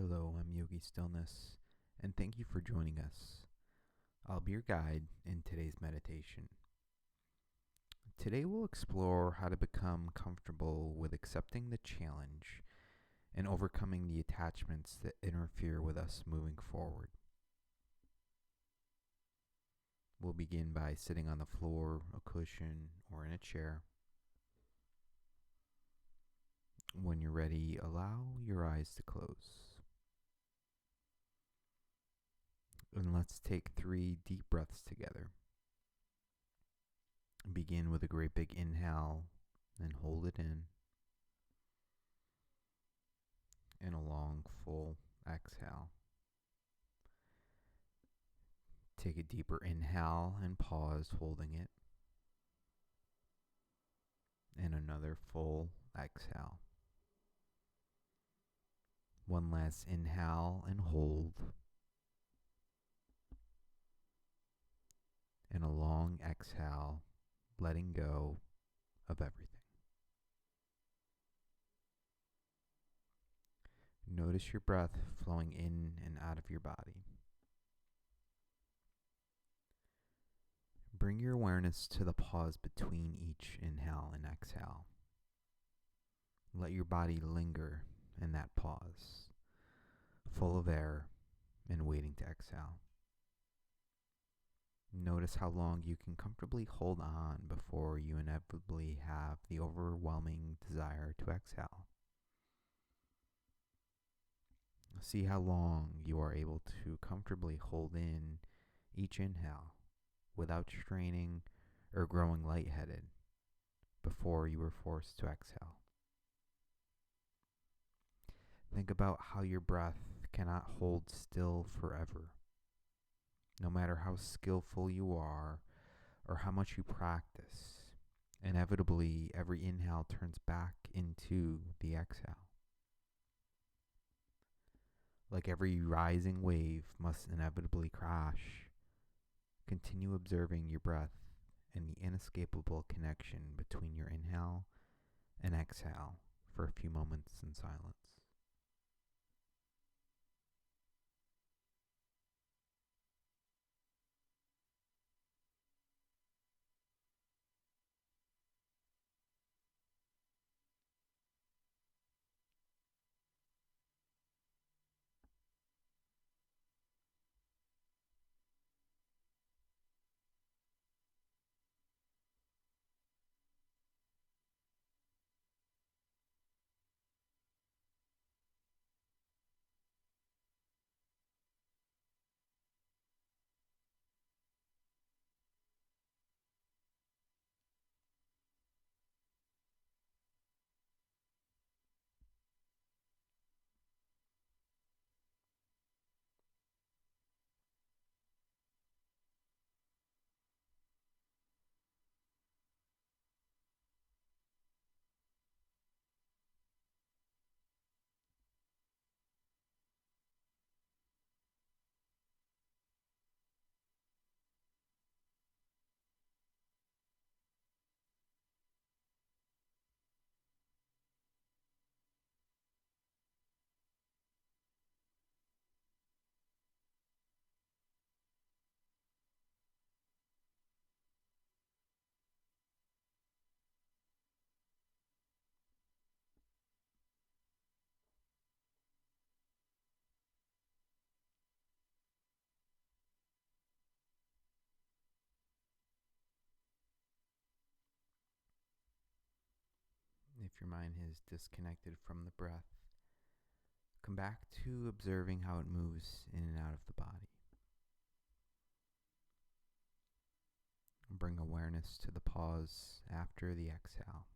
Hello, I'm Yogi Stillness, and thank you for joining us. I'll be your guide in today's meditation. Today we'll explore how to become comfortable with accepting the challenge and overcoming the attachments that interfere with us moving forward. We'll begin by sitting on the floor, a cushion, or in a chair. When you're ready, allow your eyes to close. And let's take 3 deep breaths together. Begin with a great big inhale, then hold it in, and a long, full exhale. Take a deeper inhale and pause, holding it, and another full exhale. One last inhale and hold, and a long exhale, letting go of everything. Notice your breath flowing in and out of your body. Bring your awareness to the pause between each inhale and exhale. Let your body linger in that pause, full of air and waiting to exhale. Notice how long you can comfortably hold on before you inevitably have the overwhelming desire to exhale. See how long you are able to comfortably hold in each inhale without straining or growing lightheaded before you are forced to exhale. Think about how your breath cannot hold still forever. No matter how skillful you are or how much you practice, inevitably every inhale turns back into the exhale. Like every rising wave must inevitably crash, continue observing your breath and the inescapable connection between your inhale and exhale for a few moments in silence. If your mind is disconnected from the breath, come back to observing how it moves in and out of the body. Bring awareness to the pause after the exhale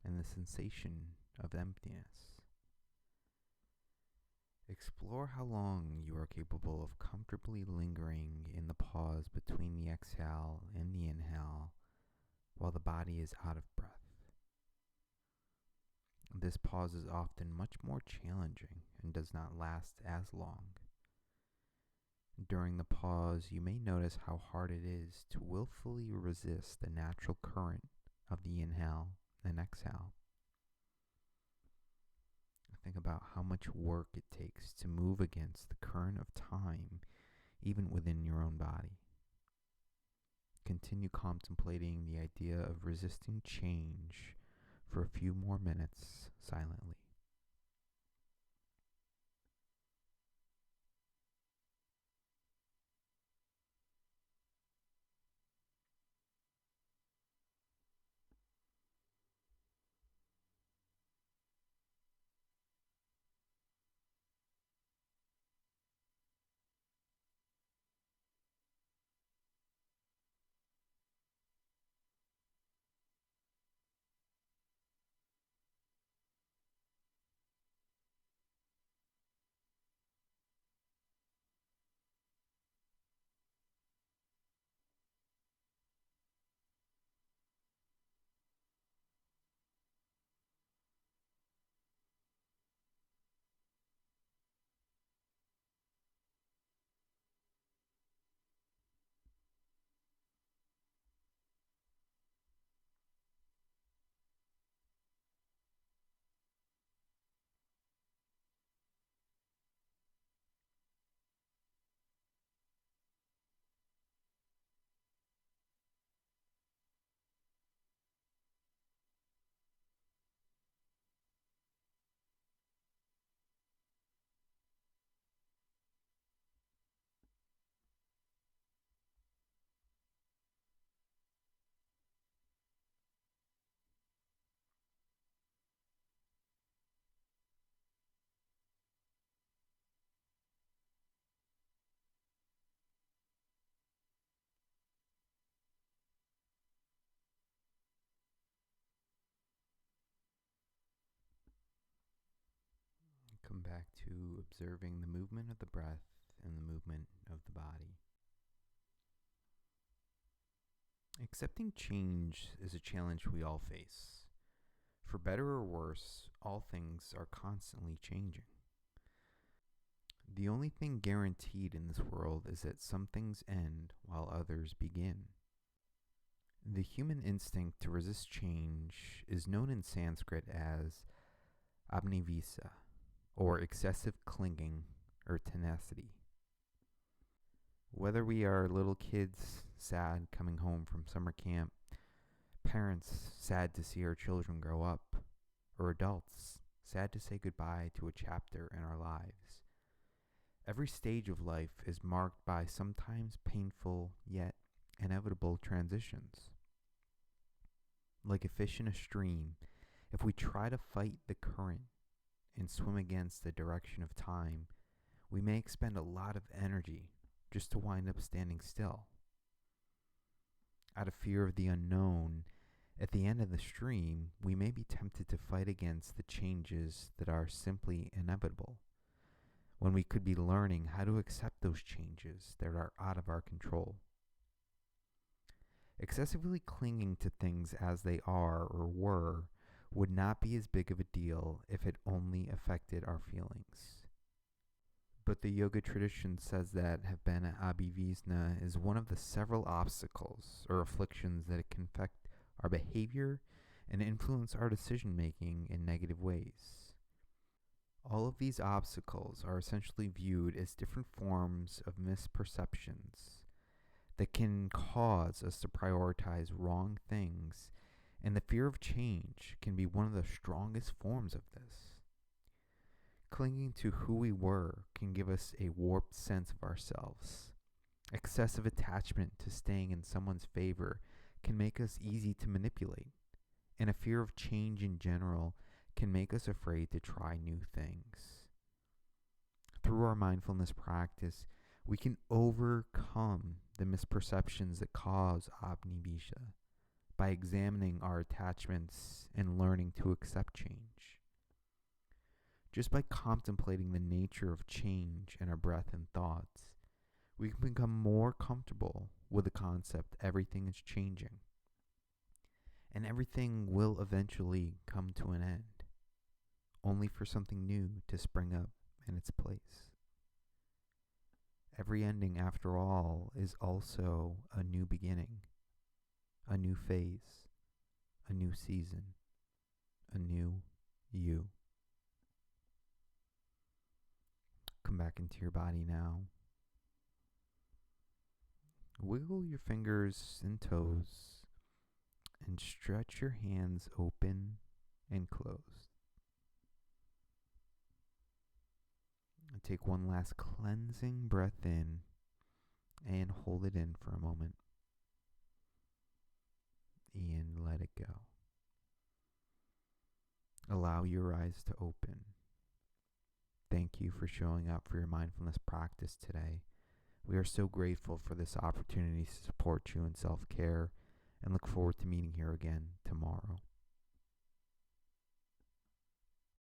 and the sensation of emptiness. Explore how long you are capable of comfortably lingering in the pause between the exhale and the inhale while the body is out of breath. This pause is often much more challenging and does not last as long. During the pause, you may notice how hard it is to willfully resist the natural current of the inhale and exhale. Think about about how much work it takes to move against the current of time, even within your own body. Continue contemplating the idea of resisting change for a few more minutes silently. Come back to observing the movement of the breath and the movement of the body. Accepting change is a challenge we all face. For better or worse, all things are constantly changing. The only thing guaranteed in this world is that some things end while others begin. The human instinct to resist change is known in Sanskrit as abnivisa, or excessive clinging or tenacity. Whether we are little kids sad coming home from summer camp, parents sad to see our children grow up, or adults sad to say goodbye to a chapter in our lives, every stage of life is marked by sometimes painful yet inevitable transitions. Like a fish in a stream, if we try to fight the current and swim against the direction of time, we may expend a lot of energy just to wind up standing still. Out of fear of the unknown, at the end of the stream, we may be tempted to fight against the changes that are simply inevitable, when we could be learning how to accept those changes that are out of our control. Excessively clinging to things as they are or were would not be as big of a deal if it only affected our feelings. But the yoga tradition says that Havana Abhivijna is one of the several obstacles or afflictions that it can affect our behavior and influence our decision making in negative ways. All of these obstacles are essentially viewed as different forms of misperceptions that can cause us to prioritize wrong things, and the fear of change can be one of the strongest forms of this. Clinging to who we were can give us a warped sense of ourselves. Excessive attachment to staying in someone's favor can make us easy to manipulate, and a fear of change in general can make us afraid to try new things. Through our mindfulness practice, we can overcome the misperceptions that cause abnivisa by examining our attachments and learning to accept change. Just by contemplating the nature of change in our breath and thoughts, we can become more comfortable with the concept everything is changing, and everything will eventually come to an end, only for something new to spring up in its place. Every ending, after all, is also a new beginning, a new phase, a new season, a new you. back into your body now. Wiggle your fingers and toes and stretch your hands open and closed. And take one last cleansing breath in and hold it in for a moment. And let it go. Allow your eyes to open. Thank you for showing up for your mindfulness practice today. We are so grateful for this opportunity to support you in self-care and look forward to meeting here again tomorrow.